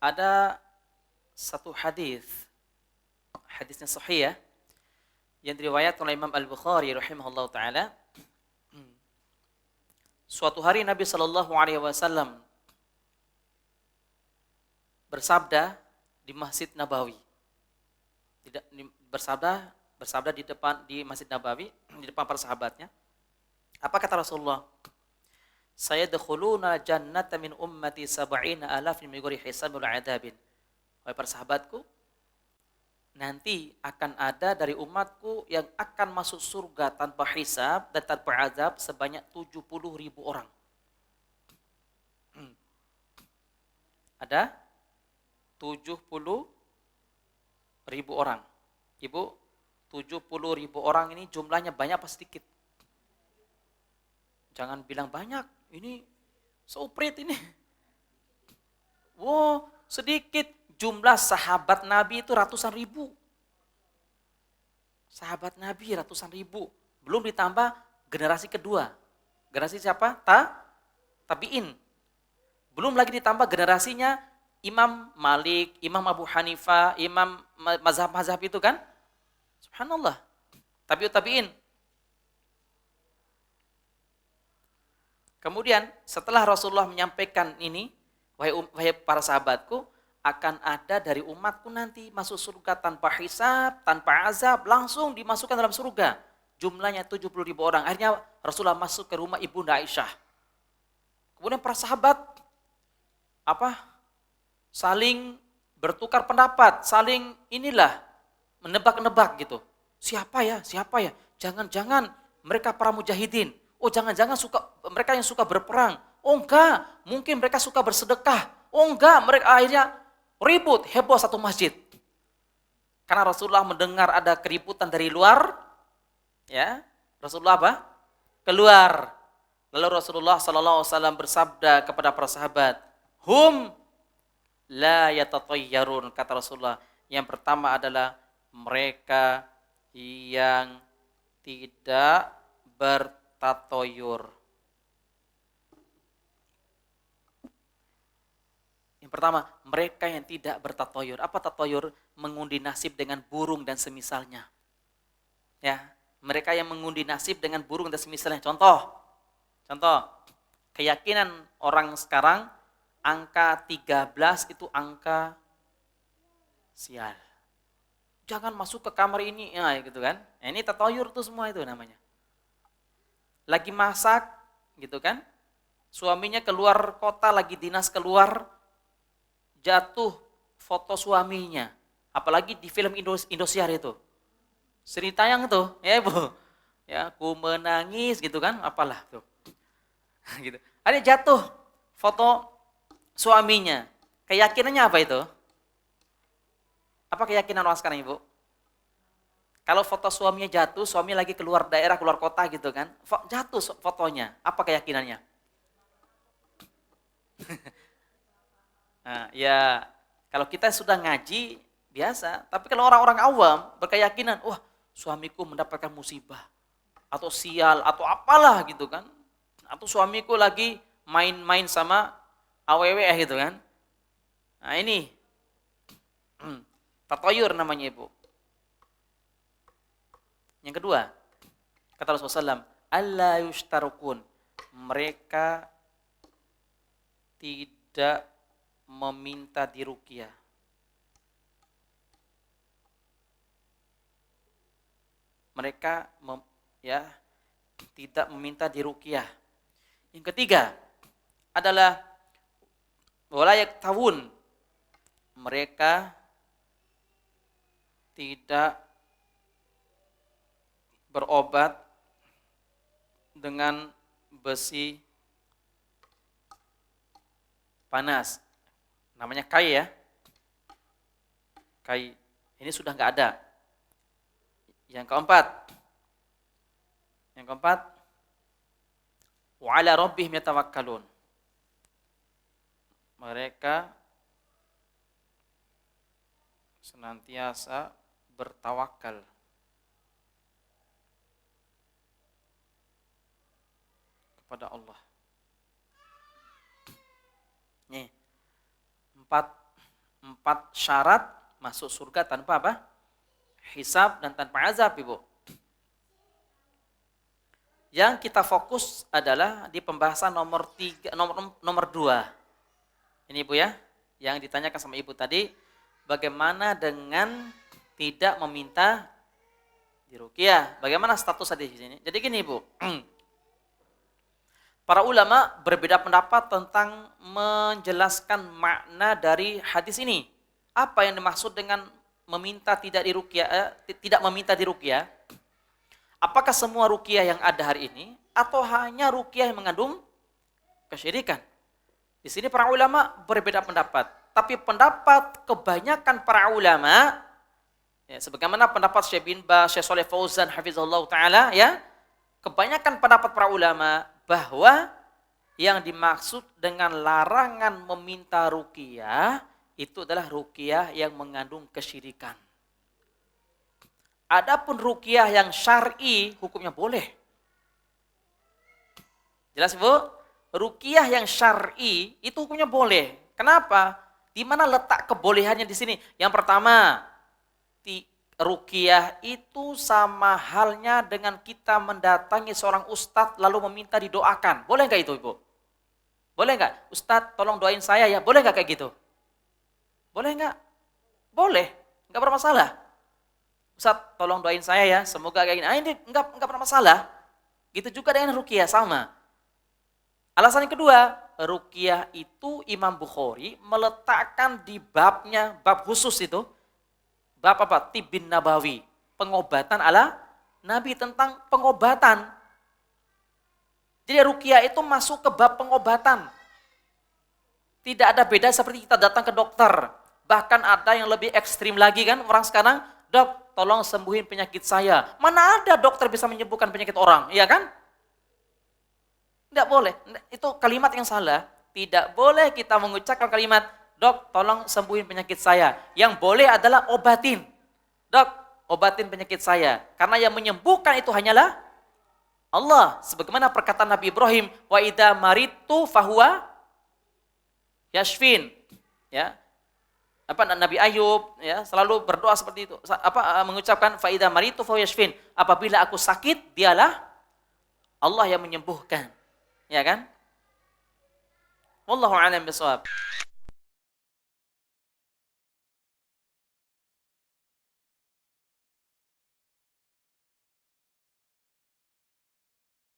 ada satu hadisnya sahih ya, yang diriwayatkan oleh Imam Al-Bukhari rahimahullah taala. Suatu hari Nabi Shallallahu Alaihi Wasallam bersabda di Masjid Nabawi, tidak bersabda di Masjid Nabawi di depan para sahabatnya. Apa kata Rasulullah? Sayadkhuluna jannata min ummati sab'ina alafin min ghairi hisab wala adabin. Wahai para sahabatku, nanti akan ada dari umatku yang akan masuk surga tanpa hisab dan tanpa azab sebanyak 70.000 orang. Ada 70.000 orang. Ibu, 70.000 orang ini jumlahnya banyak apa sedikit? Jangan bilang banyak, ini soprit ini. Wow, sedikit. Jumlah sahabat Nabi itu ratusan ribu. Sahabat Nabi ratusan ribu. Belum ditambah generasi kedua. Generasi siapa? Tabi'in. Belum lagi ditambah generasinya Imam Malik, Imam Abu Hanifah, Imam mazhab-mazhab itu kan. Subhanallah. Tabi'in. Kemudian setelah Rasulullah menyampaikan ini, wahai para sahabatku, akan ada dari umatku nanti masuk surga tanpa hisab, tanpa azab, langsung dimasukkan dalam surga. Jumlahnya 70.000 orang. Akhirnya Rasulullah masuk ke rumah Ibunda Aisyah. Kemudian para sahabat saling bertukar pendapat, saling menebak-nebak gitu. Siapa ya? Jangan-jangan mereka para mujahidin. Oh, jangan-jangan mereka yang suka berperang. Oh enggak, mungkin mereka suka bersedekah. Oh enggak, mereka akhirnya ribut, heboh satu masjid. Karena Rasulullah mendengar ada keributan dari luar, ya. Rasulullah keluar. Lalu Rasulullah sallallahu alaihi wasallam bersabda kepada para sahabat, "Hum la yatatayyarun," kata Rasulullah. Yang pertama adalah mereka yang tidak bertatoyur. Yang pertama, mereka yang tidak bertatoyur. Apa tatoyur? Mengundi nasib dengan burung dan semisalnya. Ya, mereka yang mengundi nasib dengan burung dan semisalnya. Contoh, keyakinan orang sekarang angka 13 itu angka sial. Jangan masuk ke kamar ini, ya gitu kan. Ini tatoyur tuh semua itu namanya. Lagi masak, gitu kan. Suaminya keluar kota, lagi dinas keluar, jatuh foto suaminya, apalagi di film Indosiar itu, sering tayang tuh, ya ibu, ya aku menangis gitu kan, apalah tuh, gitu. Ada jatuh foto suaminya, keyakinannya apa itu? Apa keyakinan orang sekarang ibu? Kalau foto suaminya jatuh, suami lagi keluar daerah, keluar kota gitu kan, jatuh fotonya, apa keyakinannya? Nah, ya kalau kita sudah ngaji biasa, tapi kalau orang-orang awam berkeyakinan, wah suamiku mendapatkan musibah atau sial atau apalah gitu kan, atau suamiku lagi main-main sama awewe gitu kan. Nah ini tatoyur namanya ibu. Yang kedua, kata Rasulullah SAW, alla yushtarukun, mereka tidak meminta diruqyah. Mereka tidak meminta diruqyah. Yang ketiga adalah walayak tawun, mereka tidak berobat dengan besi panas. Namanya kai ya. Kai. Ini sudah enggak ada. Yang keempat, wa ala rabbihim yatawakkalun. Mereka senantiasa bertawakal kepada Allah. Nih, 4 4 syarat masuk surga tanpa apa? Hisab dan tanpa azab, Ibu. Yang kita fokus adalah di pembahasan nomor 2. Ini Ibu ya, yang ditanyakan sama Ibu tadi, bagaimana dengan tidak meminta diruqyah? Bagaimana status tadi di sini? Jadi gini Ibu, para ulama berbeda pendapat tentang menjelaskan makna dari hadis ini. Apa yang dimaksud dengan meminta tidak meminta diruqyah? Apakah semua ruqyah yang ada hari ini atau hanya ruqyah yang mengandung kesyirikan? Di sini para ulama berbeda pendapat. Tapi pendapat kebanyakan para ulama, ya, sebagaimana pendapat Syekh bin Baz, Syekh Shalih Fauzan hafizahullah taala, ya, kebanyakan pendapat para ulama bahwa yang dimaksud dengan larangan meminta ruqyah itu adalah ruqyah yang mengandung kesyirikan. Adapun ruqyah yang syar'i hukumnya boleh. Jelas Bu? Ruqyah yang syar'i itu hukumnya boleh. Kenapa? Di mana letak kebolehannya di sini? Yang pertama, ruqyah itu sama halnya dengan kita mendatangi seorang ustadz lalu meminta didoakan. Boleh nggak itu Ibu? Boleh nggak? Ustadz tolong doain saya ya. Boleh nggak kayak gitu? Boleh nggak? Boleh. Nggak bermasalah. Ustadz tolong doain saya ya, semoga kayak gini. Ini enggak pernah masalah. Gitu juga dengan ruqyah sama. Alasan yang kedua, ruqyah itu Imam Bukhari meletakkan di babnya, bab khusus itu. Bab apa? Tibbin Nabawi. Pengobatan ala Nabi, tentang pengobatan. Jadi ruqyah itu masuk ke bab pengobatan. Tidak ada beda seperti kita datang ke dokter. Bahkan ada yang lebih ekstrim lagi kan orang sekarang, dok tolong sembuhin penyakit saya. Mana ada dokter bisa menyembuhkan penyakit orang, iya kan? Tidak boleh, itu kalimat yang salah. Tidak boleh kita mengucapkan kalimat, dok tolong sembuhin penyakit saya. Yang boleh adalah obatin. Dok, obatin penyakit saya. Karena yang menyembuhkan itu hanyalah Allah. Sebagaimana perkataan Nabi Ibrahim, wa idza maritu fahuwa yashfin. Ya. Nabi Ayub ya selalu berdoa seperti itu. Mengucapkan fa idza maritu fahuwa yashfin. Apabila aku sakit, dialah Allah yang menyembuhkan. Ya kan? Wallahu a'lam bishawab.